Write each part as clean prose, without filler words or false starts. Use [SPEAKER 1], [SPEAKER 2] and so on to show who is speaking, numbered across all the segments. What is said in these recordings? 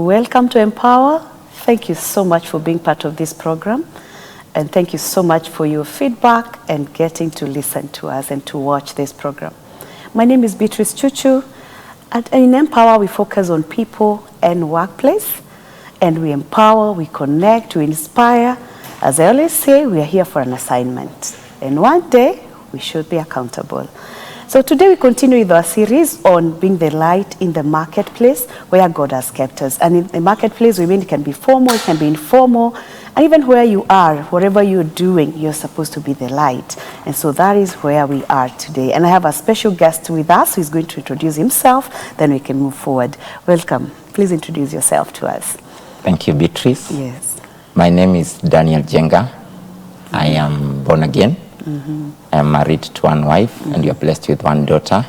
[SPEAKER 1] Welcome to Empower. Thank you so much for being part of this program. And thank you so much for your feedback and getting to listen to us and to watch this program. My name is Beatrice Chuchu. In Empower, we focus on people and workplace. And we empower, we connect, we inspire. As I always say, we are here for an assignment. And one day, we should be accountable. So today we continue with our series on being the light in the marketplace where God has kept us. And in the marketplace, we mean it can be formal, it can be informal, and even where you are, whatever you're doing, you're supposed to be the light. And so that is where we are today. And I have a special guest with us who is going to introduce himself, then we can move forward. Welcome. Please introduce yourself to us.
[SPEAKER 2] Thank you, Beatrice.
[SPEAKER 1] Yes.
[SPEAKER 2] My name is Njenga. I am born again. I am married to one wife and we are blessed with one daughter.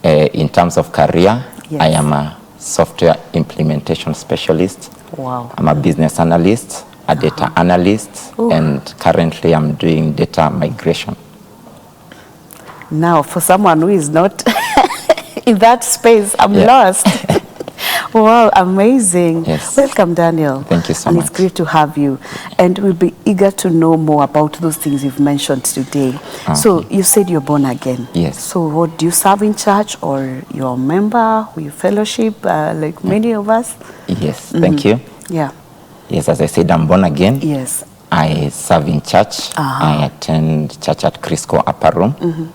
[SPEAKER 2] In terms of career,
[SPEAKER 1] Yes.
[SPEAKER 2] I am a software implementation specialist.
[SPEAKER 1] Wow.
[SPEAKER 2] I'm a business analyst, a data analyst, and currently I'm doing data migration.
[SPEAKER 1] Now, for someone who is not in that space, I'm lost. Wow, amazing.
[SPEAKER 2] Yes.
[SPEAKER 1] Welcome, Daniel.
[SPEAKER 2] Thank you so
[SPEAKER 1] much.
[SPEAKER 2] much.
[SPEAKER 1] And it's great to have you. And we'll be eager to know more about those things you've mentioned today.
[SPEAKER 2] Okay.
[SPEAKER 1] So you said you're born again.
[SPEAKER 2] Yes.
[SPEAKER 1] So what, do you serve in church or you're a member, or you fellowship, like many of us?
[SPEAKER 2] Yes, thank you.
[SPEAKER 1] Yeah.
[SPEAKER 2] Yes, as I said, I'm born again.
[SPEAKER 1] Yes.
[SPEAKER 2] I serve in church. I attend church at Crisco Upper Room,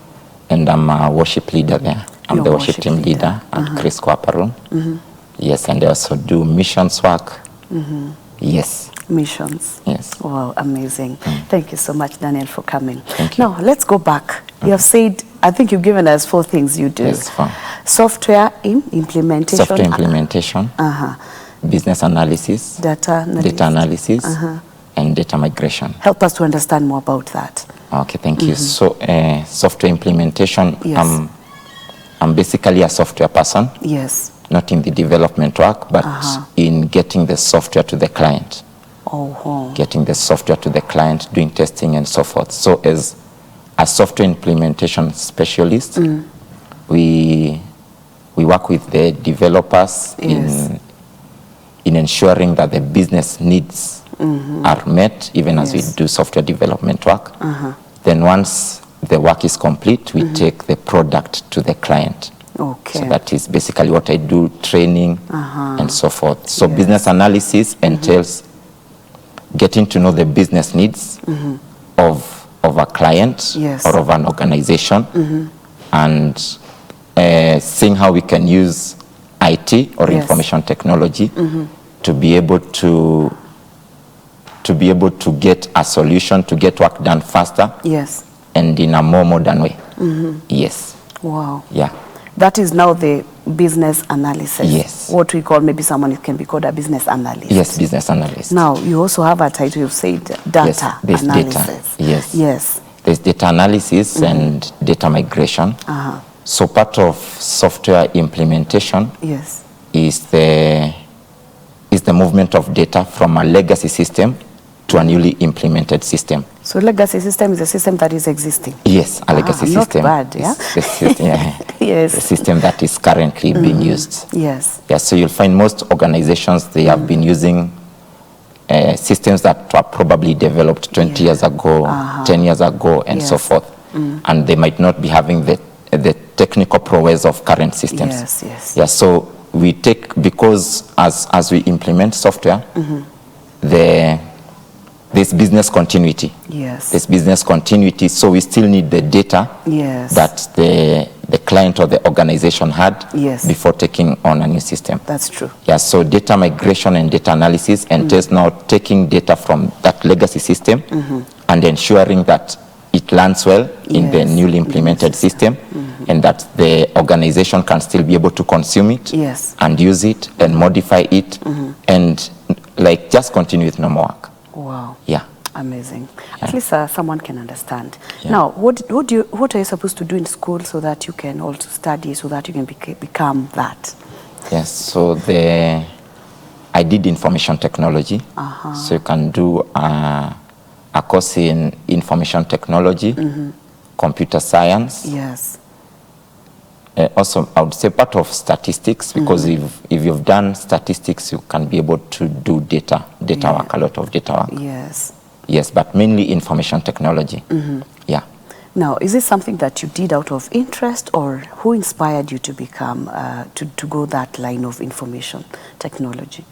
[SPEAKER 2] and I'm a worship leader there. I'm
[SPEAKER 1] You're
[SPEAKER 2] the worship team leader at Crisco Upper Room. Yes, and I also do missions work. Yes.
[SPEAKER 1] Missions.
[SPEAKER 2] Yes.
[SPEAKER 1] Wow, amazing. Thank you so much, Daniel, for coming.
[SPEAKER 2] Thank you.
[SPEAKER 1] Now, let's go back. You have said, I think you've given us 4 things you do.
[SPEAKER 2] Yes, 4.
[SPEAKER 1] Software implementation.
[SPEAKER 2] Software implementation, business analysis,
[SPEAKER 1] Data
[SPEAKER 2] analysis, and data migration.
[SPEAKER 1] Help us to understand more about that.
[SPEAKER 2] Okay, thank you. So, software implementation,
[SPEAKER 1] Yes.
[SPEAKER 2] I'm basically a software person.
[SPEAKER 1] Yes.
[SPEAKER 2] Not in the development work, but in getting the software to the client. Getting the software to the client, doing testing and so forth. So as a software implementation specialist, we work with the developers in ensuring that the business needs are met, even as we do software development work. Then once the work is complete, we take the product to the client.
[SPEAKER 1] Okay.
[SPEAKER 2] So that is basically what I do, training and so forth. So business analysis entails getting to know the business needs of a client or of an organization, and seeing how we can use IT or information technology to be able to get a solution, to get work done faster and in a more modern way. Yes.
[SPEAKER 1] Wow.
[SPEAKER 2] Yeah.
[SPEAKER 1] That is now the business analysis.
[SPEAKER 2] Yes.
[SPEAKER 1] What we call, maybe someone can be called a business analyst.
[SPEAKER 2] Yes, business analyst.
[SPEAKER 1] Now, you also have a title, you've said data
[SPEAKER 2] there's
[SPEAKER 1] analysis.
[SPEAKER 2] Data. Yes.
[SPEAKER 1] Yes.
[SPEAKER 2] There's data analysis and data migration. So part of software implementation is the movement of data from a legacy system to a newly implemented system.
[SPEAKER 1] So legacy system is a system that is existing?
[SPEAKER 2] Yes, a legacy system.
[SPEAKER 1] Not bad, yeah?
[SPEAKER 2] Yes. The system that is currently being used.
[SPEAKER 1] Yes.
[SPEAKER 2] Yeah, so you'll find most organizations, they have been using systems that were probably developed 20 years ago, 10 years ago, and so forth. And they might not be having the technical prowess of current systems.
[SPEAKER 1] Yes.
[SPEAKER 2] Yeah, so we take, because as we implement software, there's business continuity.
[SPEAKER 1] Yes.
[SPEAKER 2] There's business continuity, so we still need the data that the client or the organization had before taking on a new system.
[SPEAKER 1] That's true.
[SPEAKER 2] Yeah, so data migration and data analysis entails now taking data from that legacy system and ensuring that it lands well in the newly implemented system, and that the organization can still be able to consume it and use it and modify it and like just continue with normal work.
[SPEAKER 1] Wow.
[SPEAKER 2] Yeah.
[SPEAKER 1] Amazing. At least someone can understand. Now, what are you supposed to do in school so that you can also study, so that you can become that?
[SPEAKER 2] Yes, so I did information technology. So you can do a course in information technology, computer science, also, I would say part of statistics, because if you've done statistics, you can be able to do data work, a lot of data work.
[SPEAKER 1] Yes.
[SPEAKER 2] Yes, but mainly information technology. Yeah.
[SPEAKER 1] Now, is this something that you did out of interest, or who inspired you to become, to go that line of information technology?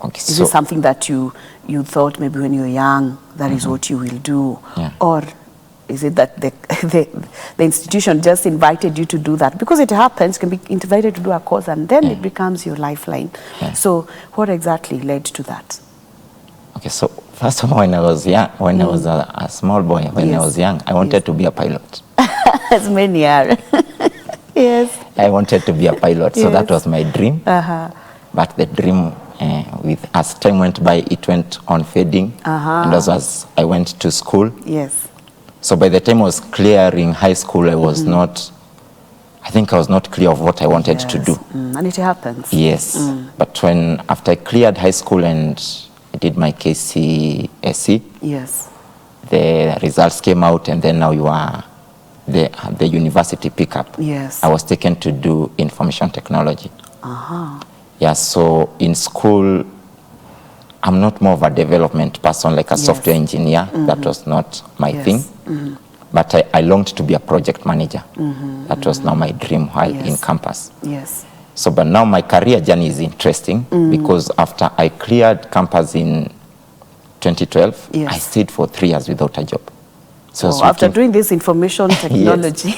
[SPEAKER 2] Okay,
[SPEAKER 1] is it something that you thought maybe when you were young, that is what you will do?
[SPEAKER 2] Yeah.
[SPEAKER 1] Or is it that the institution just invited you to do that? Because it happens, you can be invited to do a course and then it becomes your lifeline. So what exactly led to that?
[SPEAKER 2] Okay, so first of all, when I was young, when I was a small boy, when I was young, I wanted to be a pilot.
[SPEAKER 1] As many are. Yes.
[SPEAKER 2] I wanted to be a pilot, so that was my dream. But the dream, as time went by, it went on fading. And as I went to school.
[SPEAKER 1] Yes.
[SPEAKER 2] So by the time I was clearing high school, I was not, I think I was not clear of what I wanted to do.
[SPEAKER 1] And it happens.
[SPEAKER 2] Yes. But after I cleared high school and I did my KCSE,
[SPEAKER 1] yes,
[SPEAKER 2] the results came out, and then now you are the university pickup.
[SPEAKER 1] Yes.
[SPEAKER 2] I was taken to do information technology. Yeah, so in school, I'm not more of a development person, like a software engineer. That was not my thing. But I longed to be a project manager. That was now my dream while in campus.
[SPEAKER 1] Yes.
[SPEAKER 2] So, but now my career journey is interesting because after I cleared campus in 2012, I stayed for 3 years without a job. So
[SPEAKER 1] after doing this information technology.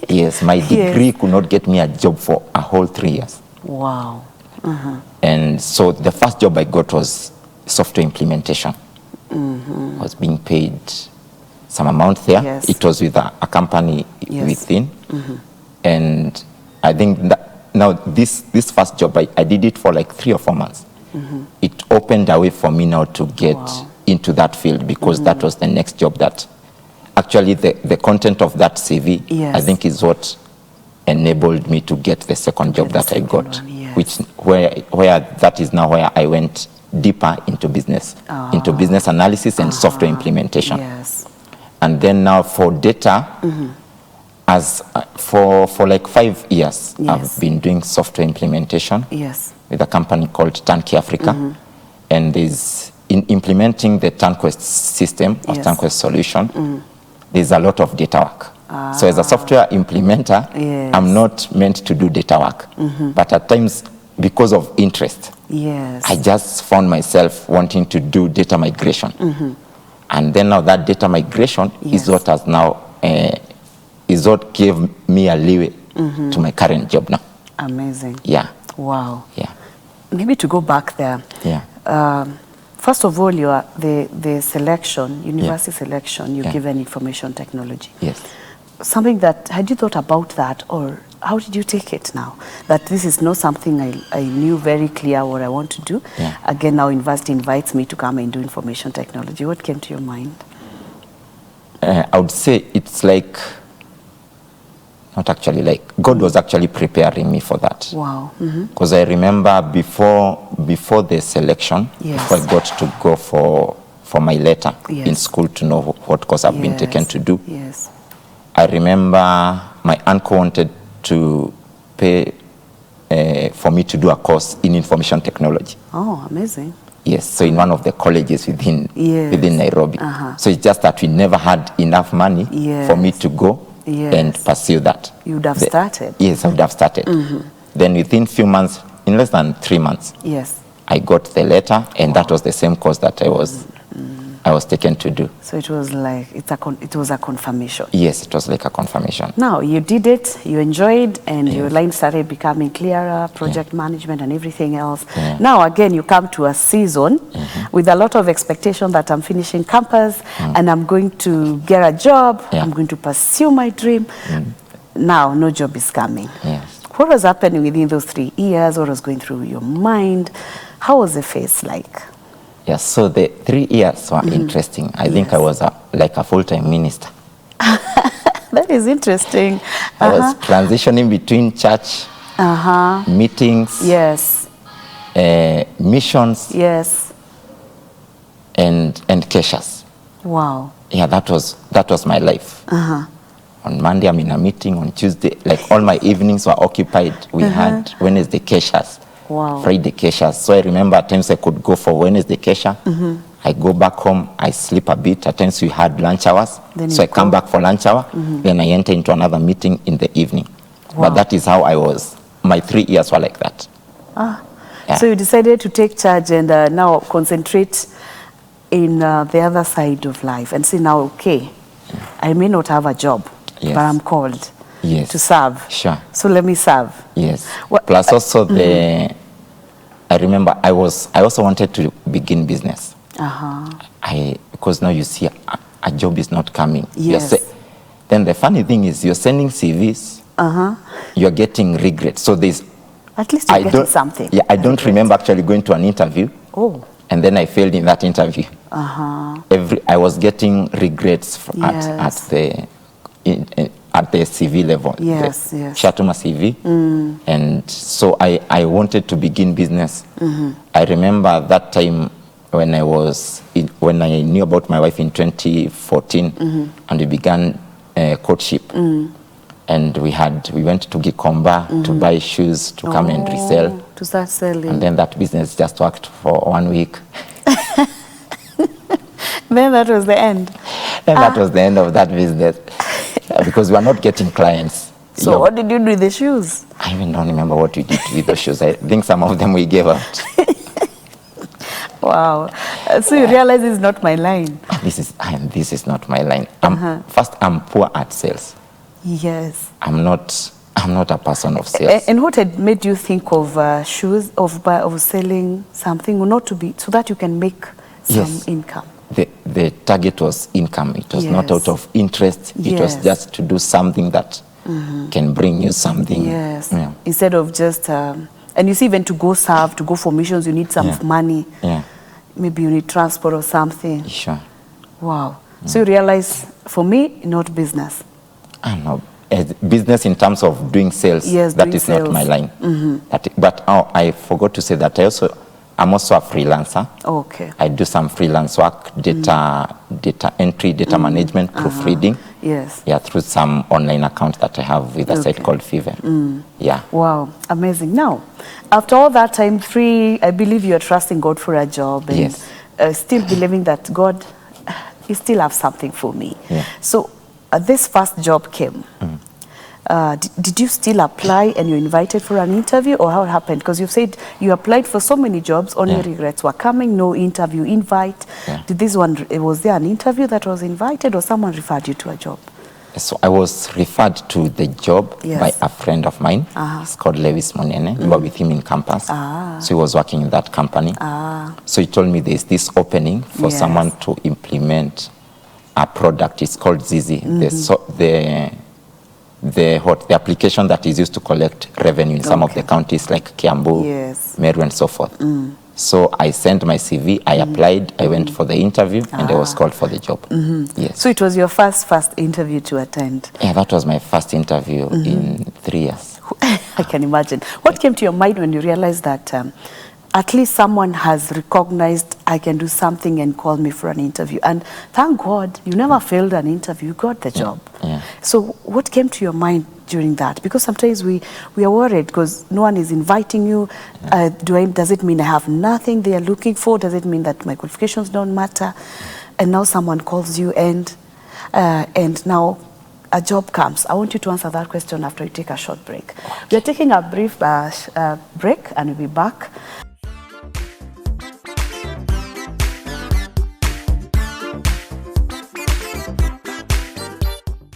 [SPEAKER 2] Yes, my degree could not get me a job for a whole 3 years.
[SPEAKER 1] Wow.
[SPEAKER 2] And so the first job I got was software implementation. I was being paid some amount there.
[SPEAKER 1] Yes.
[SPEAKER 2] It was with a company within. And I think that now this first job, I did it for like 3 or 4 months. It opened a way for me now to get into that field, because that was the next job that actually the content of that CV, I think, is what enabled me to get the second job that I got, which where that is now where I went deeper into business analysis and software implementation.
[SPEAKER 1] Yes.
[SPEAKER 2] And then now for data, as for like 5 years, I've been doing software implementation with a company called Turnkey Africa, and in implementing the TurnQuest system or TurnQuest solution, there's a lot of data work. So as a software implementer, I'm not meant to do data work, but at times, because of interest, I just found myself wanting to do data migration. And then now that data migration is what has now is what gave me a leeway to my current job now.
[SPEAKER 1] Amazing.
[SPEAKER 2] Yeah.
[SPEAKER 1] Wow.
[SPEAKER 2] Yeah.
[SPEAKER 1] Maybe to go back there.
[SPEAKER 2] Yeah.
[SPEAKER 1] First of all, you are the selection, university selection, you're given information technology.
[SPEAKER 2] Yes.
[SPEAKER 1] Something that, had you thought about that, or how did you take it now? That this is not something I knew very clear what I want to do.
[SPEAKER 2] Yeah.
[SPEAKER 1] Again, now university invites me to come and do information technology. What came to your mind?
[SPEAKER 2] I would say it's like, not actually like, God was actually preparing me for that.
[SPEAKER 1] Wow.
[SPEAKER 2] Because I remember before the selection, before I got to go for my letter in school to know what course I've been taken to do, I remember my uncle wanted to pay for me to do a course in information technology.
[SPEAKER 1] Oh, amazing.
[SPEAKER 2] Yes, so in one of the colleges within Nairobi. So it's just that we never had enough money for me to go and pursue that.
[SPEAKER 1] You would have started.
[SPEAKER 2] Yes, I would have started. Then within few months, in less than 3 months, I got the letter, and that was the same course that I was taken to do.
[SPEAKER 1] So it was like, it was a confirmation.
[SPEAKER 2] Yes, it was like a confirmation.
[SPEAKER 1] Now, you did it, you enjoyed, and your line started becoming clearer, project management and everything else. Now, again, you come to a season with a lot of expectation that I'm finishing campus and I'm going to get a job, I'm going to pursue my dream. Now, no job is coming. What was happening within those 3 years? What was going through your mind? How was the phase like?
[SPEAKER 2] Yes, so the 3 years were interesting. I think I was like a full-time minister.
[SPEAKER 1] That is interesting.
[SPEAKER 2] I was transitioning between church, meetings, missions, and keshas.
[SPEAKER 1] Wow.
[SPEAKER 2] Yeah, that was my life. On Monday I'm in a meeting, on Tuesday like all my evenings were occupied. We had Wednesday keishas, Friday keishas. So I remember at times I could go for Wednesday keisha. I go back home, I sleep a bit. At times we had lunch hours. So I come back for lunch hour. Then I enter into another meeting in the evening. But that is how I was. My 3 years were like that.
[SPEAKER 1] Yeah. So you decided to take charge and now concentrate in the other side of life and say now, okay, I may not have a job, but I'm called to serve.
[SPEAKER 2] Sure.
[SPEAKER 1] So let me serve.
[SPEAKER 2] Yes. Plus also I remember I also wanted to begin business. Because now you see a job is not coming.
[SPEAKER 1] Yes.
[SPEAKER 2] Then the funny thing is you're sending CVs, you're getting regrets. So there's
[SPEAKER 1] at least you're getting something.
[SPEAKER 2] Yeah, I don't remember actually going to an interview. And then I failed in that interview. I was getting regrets at the CV level.
[SPEAKER 1] Yes.
[SPEAKER 2] Shatuma CV. And so I wanted to begin business. I remember that time when when I knew about my wife in 2014, and we began courtship. And we went to Gikomba to buy shoes to come and resell.
[SPEAKER 1] To start selling.
[SPEAKER 2] And then that business just worked for 1 week.
[SPEAKER 1] Then that was the end.
[SPEAKER 2] Then that was the end of that business. Because we were not getting clients.
[SPEAKER 1] So what did you do with the shoes?
[SPEAKER 2] I even don't remember what we did with the shoes. I think some of them we gave out.
[SPEAKER 1] Wow. So you realize this is not my line.
[SPEAKER 2] This is not my line. First, I'm poor at sales.
[SPEAKER 1] Yes.
[SPEAKER 2] I'm not a person of sales.
[SPEAKER 1] And what had made you think of shoes, of selling something, or not to be, so that you can make some income?
[SPEAKER 2] The target was income. It was not out of interest. It was just to do something that can bring you something.
[SPEAKER 1] Yes. Yeah. Instead of just, and you see, even to go serve, to go for missions, you need some money. Yeah. Maybe you need transport or something.
[SPEAKER 2] Sure.
[SPEAKER 1] Wow. So you realize, for me, not business.
[SPEAKER 2] I know. Business in terms of doing sales, that is not my line. But I forgot to say that I'm also a freelancer.
[SPEAKER 1] Okay.
[SPEAKER 2] I do some freelance work, data entry, data management, proofreading.
[SPEAKER 1] Yes.
[SPEAKER 2] Yeah, through some online account that I have with a site called Fever. Yeah.
[SPEAKER 1] Wow, amazing. Now, after all that time, I believe you are trusting God for a job and still believing that God, you still have something for me.
[SPEAKER 2] Yeah.
[SPEAKER 1] So this first job came. Did you still apply and you invited for an interview, or how it happened? Because you said you applied for so many jobs, only regrets were coming, no interview invite. Did this one, was there an interview that was invited, or someone referred you to a job?
[SPEAKER 2] So I was referred to the job by a friend of mine. He's called Lewis Monene. We were with him in campus. So he was working in that company. So he told me there's this opening for someone to implement a product. It's called Zizi. The application that is used to collect revenue in some of the counties like Kiambu, Meru, and so forth. So I sent my CV, I applied, I went for the interview, and I was called for the job. Yes.
[SPEAKER 1] So it was your first interview to attend?
[SPEAKER 2] Yeah, that was my first interview in 3 years.
[SPEAKER 1] I can imagine. What came to your mind when you realized that at least someone has recognized I can do something and called me for an interview? And thank God you never failed an interview, you got the job. So what came to your mind during that? Because sometimes we are worried because no one is inviting you. Does it mean I have nothing they are looking for? Does it mean that my qualifications don't matter? And now someone calls you and now a job comes. I want you to answer that question after you take a short break. We are taking a brief break and we'll be back.